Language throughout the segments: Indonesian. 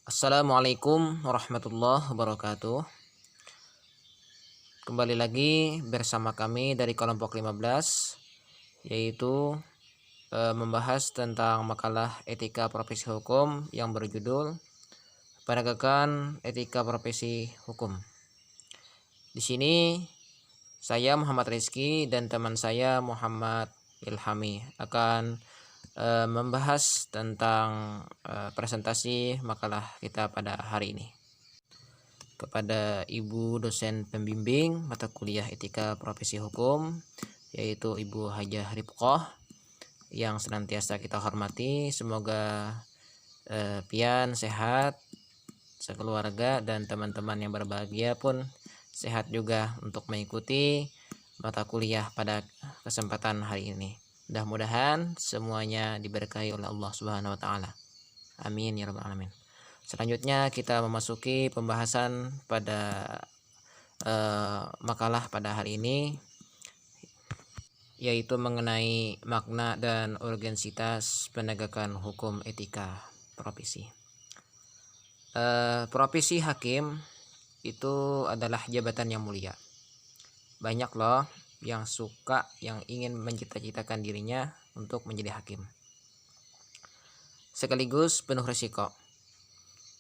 Assalamualaikum warahmatullahi wabarakatuh. Kembali lagi bersama kami dari kelompok 15, yaitu membahas tentang makalah etika profesi hukum yang berjudul Penegakan Etika Profesi Hukum. Di sini saya Muhammad Rizky dan teman saya Muhammad Ilhami akan membahas tentang presentasi makalah kita pada hari ini. Kepada Ibu dosen pembimbing mata kuliah Etika Profesi Hukum, yaitu Ibu Hajah Rifqah, yang senantiasa kita hormati. Semoga pian sehat sekeluarga dan teman-teman yang berbahagia pun sehat juga untuk mengikuti mata kuliah pada kesempatan hari ini. Mudah-mudahan semuanya diberkahi oleh Allah Subhanahu wa taala. Amin ya rabbal alamin. Selanjutnya kita memasuki pembahasan pada makalah pada hari ini, yaitu mengenai makna dan urgensitas penegakan hukum etika profesi. Profesi hakim itu adalah jabatan yang mulia. Banyak loh yang ingin mencita-citakan dirinya untuk menjadi hakim. Sekaligus penuh risiko.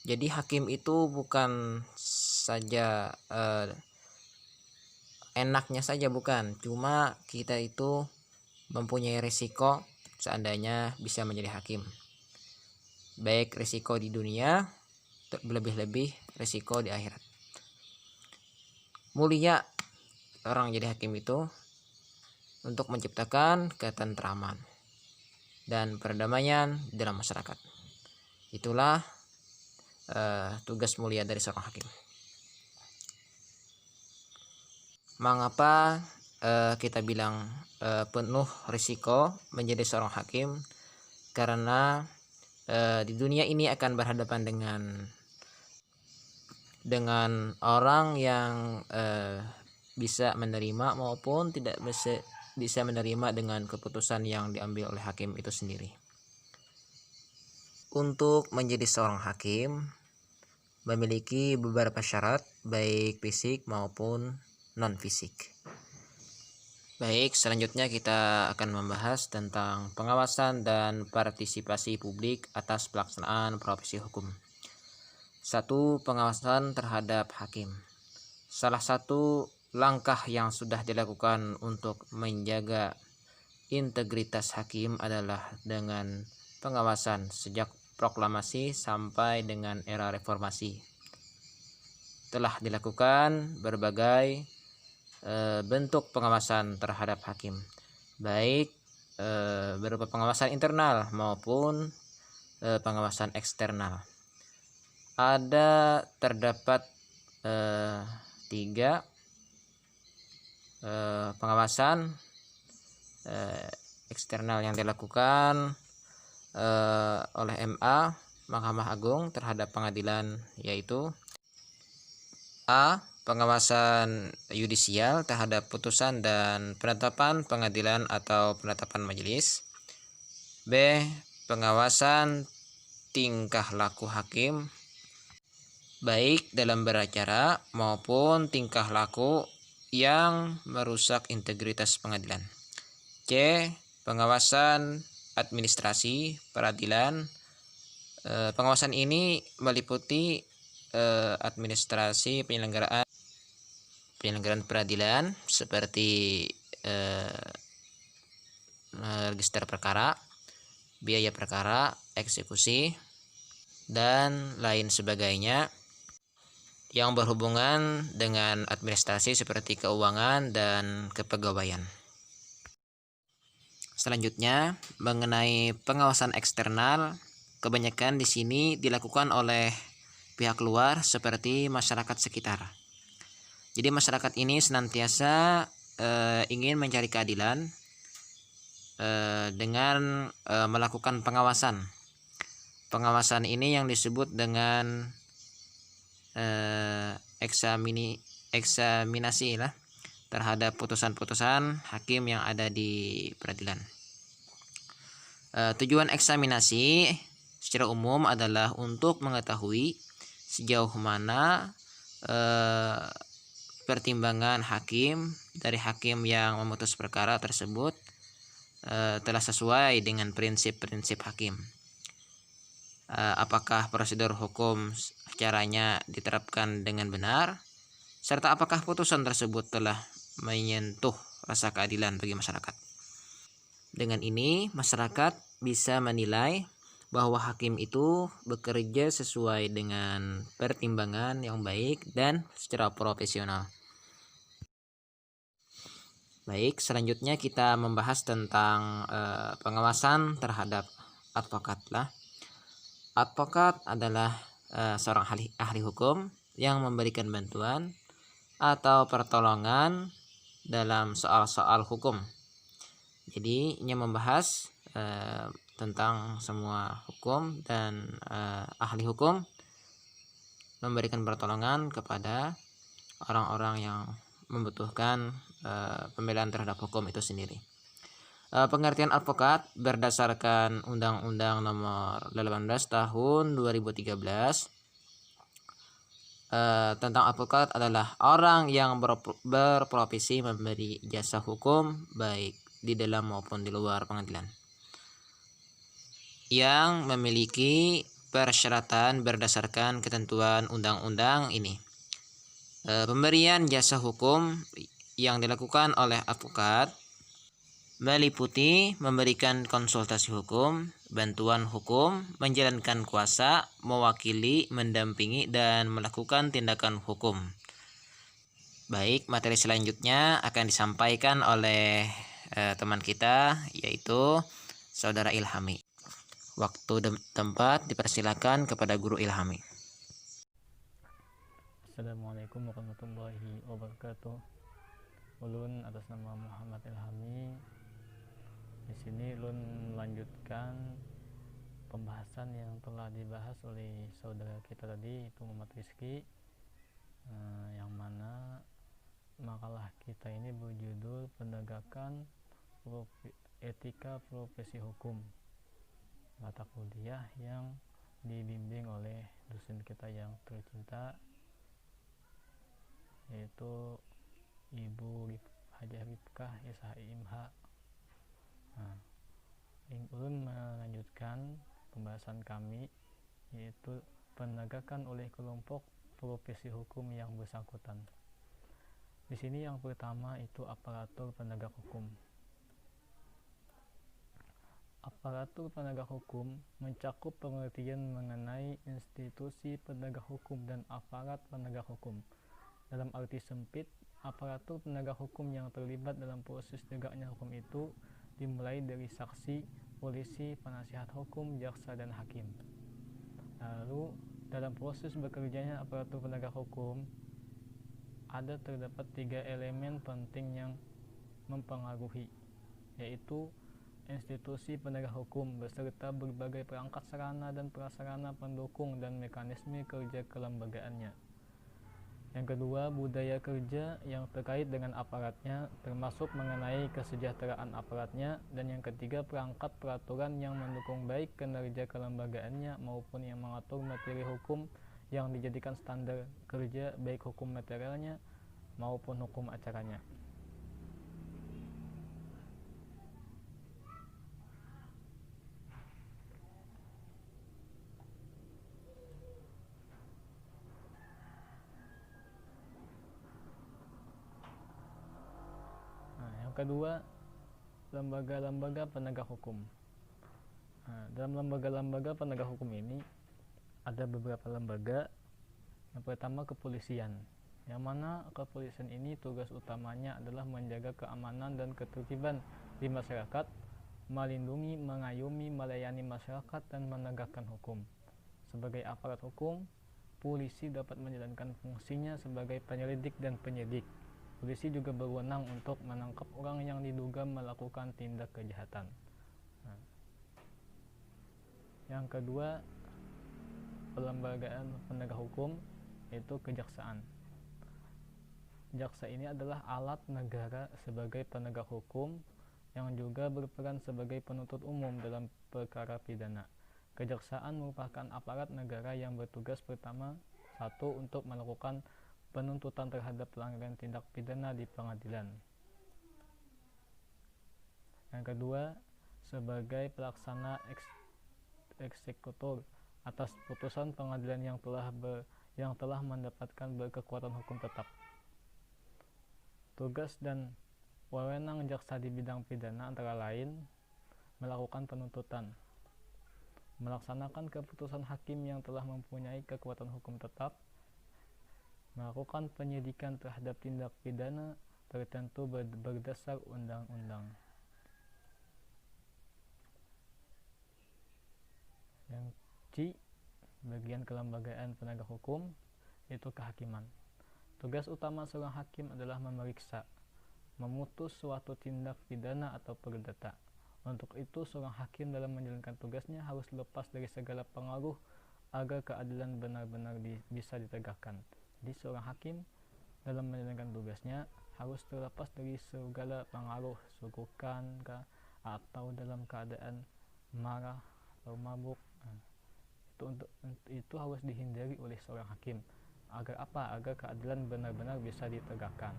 Jadi hakim itu bukan saja enaknya saja, bukan. Cuma kita itu mempunyai risiko seandainya bisa menjadi hakim. Baik risiko di dunia, lebih-lebih risiko di akhirat. Mulia orang jadi hakim itu untuk menciptakan ketentraman dan perdamaian dalam masyarakat. Itulah tugas mulia dari seorang hakim. Mengapa kita bilang penuh risiko menjadi seorang hakim? Karena di dunia ini akan berhadapan dengan orang yang bisa menerima maupun tidak bisa menerima dengan keputusan yang diambil oleh hakim itu sendiri. Untuk menjadi seorang hakim memiliki beberapa syarat, baik fisik maupun non-fisik. Baik, selanjutnya kita akan membahas tentang pengawasan dan partisipasi publik atas pelaksanaan profesi hukum. 1. Pengawasan terhadap hakim. Salah satu langkah yang sudah dilakukan untuk menjaga integritas hakim adalah dengan pengawasan sejak proklamasi sampai dengan era reformasi. Telah dilakukan berbagai bentuk pengawasan terhadap hakim, baik berupa pengawasan internal maupun pengawasan eksternal. Terdapat 3 pengawasan eksternal yang dilakukan oleh MA, Mahkamah Agung, terhadap pengadilan, yaitu A. Pengawasan yudisial terhadap putusan dan penetapan pengadilan atau penetapan majelis. B. Pengawasan tingkah laku hakim, baik dalam beracara maupun tingkah laku yang merusak integritas pengadilan. C. Pengawasan administrasi peradilan. Pengawasan ini meliputi administrasi penyelenggaraan peradilan seperti register perkara, biaya perkara, eksekusi, dan lain sebagainya yang berhubungan dengan administrasi seperti keuangan dan kepegawaian. Selanjutnya, mengenai pengawasan eksternal, kebanyakan di sini dilakukan oleh pihak luar seperti masyarakat sekitar. Jadi masyarakat ini senantiasa ingin mencari keadilan dengan melakukan pengawasan. Pengawasan ini yang disebut dengan eksaminasi lah terhadap putusan-putusan hakim yang ada di peradilan. Tujuan eksaminasi secara umum adalah untuk mengetahui sejauh mana pertimbangan hakim yang memutus perkara tersebut telah sesuai dengan prinsip-prinsip hakim. Apakah prosedur hukum caranya diterapkan dengan benar, serta apakah putusan tersebut telah menyentuh rasa keadilan bagi masyarakat. Dengan ini, masyarakat bisa menilai bahwa hakim itu bekerja sesuai dengan pertimbangan yang baik dan secara profesional. Baik, selanjutnya kita membahas tentang pengawasan terhadap advokat lah. Advokat adalah seorang ahli hukum yang memberikan bantuan atau pertolongan dalam soal-soal hukum. Jadi ini membahas tentang semua hukum dan ahli hukum memberikan pertolongan kepada orang-orang yang membutuhkan pembelaan terhadap hukum itu sendiri. Pengertian advokat berdasarkan Undang-Undang Nomor 18 Tahun 2013 tentang advokat adalah orang yang berprofesi memberi jasa hukum baik di dalam maupun di luar pengadilan, yang memiliki persyaratan berdasarkan ketentuan undang-undang ini. Pemberian jasa hukum yang dilakukan oleh advokat meliputi memberikan konsultasi hukum, bantuan hukum, menjalankan kuasa, mewakili, mendampingi, dan melakukan tindakan hukum. Baik, materi selanjutnya akan disampaikan oleh teman kita, yaitu Saudara Ilhami. Waktu dan tempat dipersilakan kepada Guru Ilhami. Assalamualaikum warahmatullahi wabarakatuh. Ulun atas nama Muhammad Ilhami. Di sini ulun melanjutkan pembahasan yang telah dibahas oleh saudara kita tadi, itu Muhammad Rizky, yang mana makalah kita ini berjudul Penegakan Etika Profesi Hukum, mata kuliah yang dibimbing oleh dosen kita yang tercinta, yaitu Ibu Hajah Rifkah SHIMH. Ulun melanjutkan pembahasan kami, yaitu penegakan oleh kelompok profesi hukum yang bersangkutan. Di sini yang pertama itu aparatur penegak hukum. Aparatur penegak hukum mencakup pengertian mengenai institusi penegak hukum dan aparat penegak hukum. Dalam arti sempit, aparatur penegak hukum yang terlibat dalam proses tegaknya hukum itu dimulai dari saksi, polisi, penasihat hukum, jaksa, dan hakim. Lalu, dalam proses bekerjanya aparatur penegak hukum, terdapat 3 elemen penting yang mempengaruhi, yaitu institusi penegak hukum beserta berbagai perangkat sarana dan prasarana pendukung dan mekanisme kerja kelembagaannya. Yang kedua, budaya kerja yang terkait dengan aparatnya, termasuk mengenai kesejahteraan aparatnya. Dan yang ketiga, perangkat peraturan yang mendukung baik kinerja kelembagaannya maupun yang mengatur materi hukum yang dijadikan standar kerja, baik hukum materialnya maupun hukum acaranya. Kedua, lembaga-lembaga penegak hukum. Dalam lembaga-lembaga penegak hukum ini ada beberapa lembaga. Yang pertama, kepolisian, yang mana kepolisian ini tugas utamanya adalah menjaga keamanan dan ketertiban di masyarakat, melindungi, mengayomi, melayani masyarakat, dan menegakkan hukum. Sebagai aparat hukum, polisi dapat menjalankan fungsinya sebagai penyelidik dan penyidik. Polisi juga berwenang untuk menangkap orang yang diduga melakukan tindak kejahatan. Yang kedua, pelembagaan penegak hukum, yaitu kejaksaan. Jaksa ini adalah alat negara sebagai penegak hukum yang juga berperan sebagai penuntut umum dalam perkara pidana. Kejaksaan merupakan aparat negara yang bertugas pertama, satu, untuk melakukan penuntutan terhadap pelanggaran tindak pidana di pengadilan. Yang kedua, sebagai pelaksana eksekutor atas putusan pengadilan yang telah mendapatkan berkekuatan hukum tetap. Tugas dan wewenang jaksa di bidang pidana antara lain melakukan penuntutan, melaksanakan keputusan hakim yang telah mempunyai kekuatan hukum tetap, melakukan penyidikan terhadap tindak pidana tertentu berdasar undang-undang. Yang C, bagian kelembagaan penegak hukum, yaitu kehakiman. Tugas utama seorang hakim adalah memeriksa, memutus suatu tindak pidana atau perdata. Untuk itu, seorang hakim dalam menjalankan tugasnya harus lepas dari segala pengaruh agar keadilan benar-benar bisa ditegakkan. Jadi seorang hakim dalam menjalankan tugasnya harus terlepas dari segala pengaruh sugukan atau dalam keadaan marah atau mabuk. Itu harus dihindari oleh seorang hakim. Agar apa? Agar keadilan benar-benar bisa ditegakkan.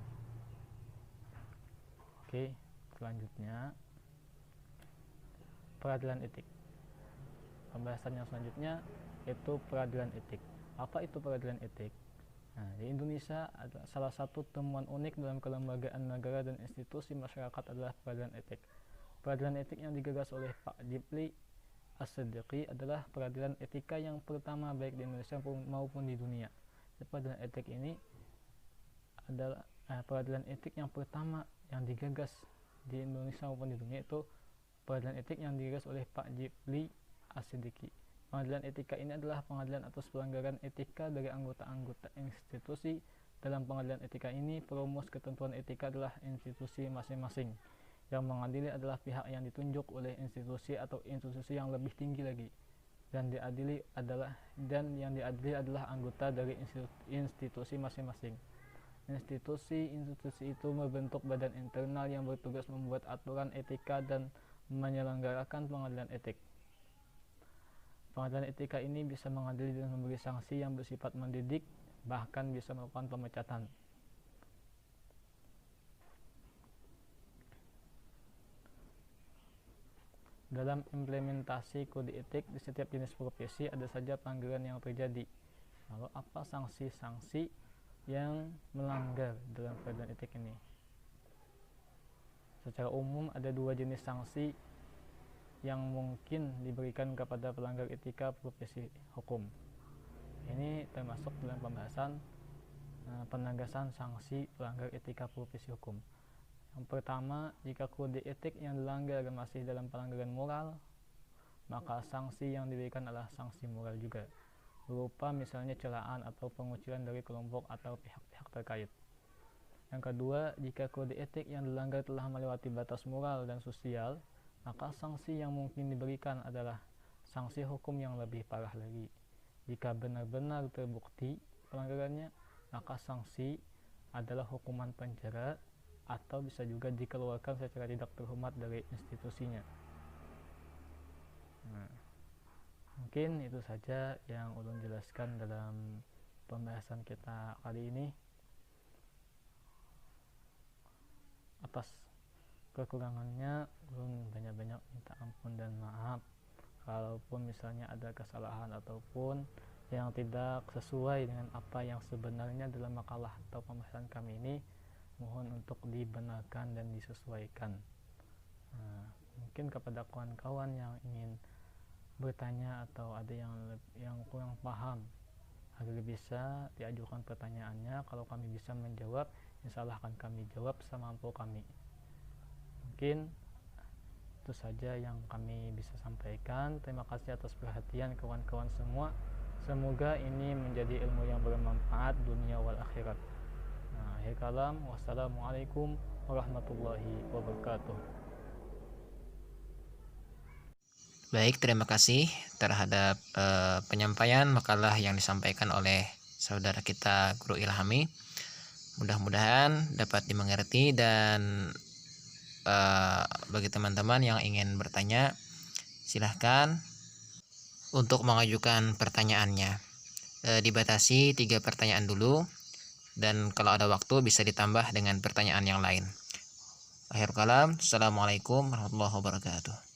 Oke, selanjutnya peradilan etik. Pembahasan yang selanjutnya yaitu peradilan etik. Apa itu peradilan etik? Nah, di Indonesia ada salah satu temuan unik dalam kelembagaan negara dan institusi masyarakat adalah peradilan etik. Peradilan etik yang digagas oleh Pak Jipli As-Siddiqi adalah peradilan etika yang pertama baik di Indonesia maupun di dunia. Peradilan etik ini adalah peradilan etik yang pertama yang digagas di Indonesia maupun di dunia, itu peradilan etik yang digagas oleh Pak Jipli As-Siddiqi. Pengadilan etika ini adalah pengadilan atas pelanggaran etika dari anggota-anggota institusi. Dalam pengadilan etika ini, perumus ketentuan etika adalah institusi masing-masing. Yang mengadili adalah pihak yang ditunjuk oleh institusi atau institusi yang lebih tinggi lagi. Dan yang diadili adalah anggota dari institusi masing-masing. Institusi itu membentuk badan internal yang bertugas membuat aturan etika dan menyelenggarakan pengadilan etik. Pengadilan etika ini bisa mengadili dan memberi sanksi yang bersifat mendidik, bahkan bisa melakukan pemecatan. Dalam implementasi kode etik di setiap jenis profesi ada saja pelanggaran yang terjadi. Lalu apa sanksi-sanksi yang melanggar dalam peradilan etik ini? Secara umum ada dua jenis sanksi yang mungkin diberikan kepada pelanggar etika profesi hukum. Ini termasuk dalam pembahasan penegasan sanksi pelanggar etika profesi hukum. Yang pertama, jika kode etik yang dilanggar masih dalam pelanggaran moral, maka sanksi yang diberikan adalah sanksi moral juga, berupa misalnya celaan atau pengucilan dari kelompok atau pihak-pihak terkait. Yang kedua, jika kode etik yang dilanggar telah melewati batas moral dan sosial, maka sanksi yang mungkin diberikan adalah sanksi hukum yang lebih parah lagi. Jika benar-benar terbukti pelanggarannya, maka sanksi adalah hukuman penjara atau bisa juga dikeluarkan secara tidak terhormat dari institusinya. Mungkin itu saja yang ulun jelaskan dalam pembahasan kita kali ini. Atas kekurangannya ulun banyak-banyak minta ampun dan maaf. Kalaupun misalnya ada kesalahan ataupun yang tidak sesuai dengan apa yang sebenarnya dalam makalah atau pembahasan kami ini, mohon untuk dibenarkan dan disesuaikan. Mungkin kepada kawan-kawan yang ingin bertanya atau ada yang kurang paham, agar bisa diajukan pertanyaannya. Kalau kami bisa menjawab, insya Allah akan kami jawab semampu kami. Mungkin itu saja yang kami bisa sampaikan. Terima kasih atas perhatian kawan-kawan semua. Semoga ini menjadi ilmu yang bermanfaat dunia wal akhirat. Akhir kalam, wassalamualaikum warahmatullahi wabarakatuh. Baik, terima kasih terhadap penyampaian makalah yang disampaikan oleh saudara kita Guru Ilhami. Mudah-mudahan dapat dimengerti dan bagi teman-teman yang ingin bertanya, silahkan untuk mengajukan pertanyaannya. Dibatasi 3 pertanyaan dulu, dan kalau ada waktu bisa ditambah dengan pertanyaan yang lain. Akhir kalam, assalamualaikum warahmatullahi wabarakatuh.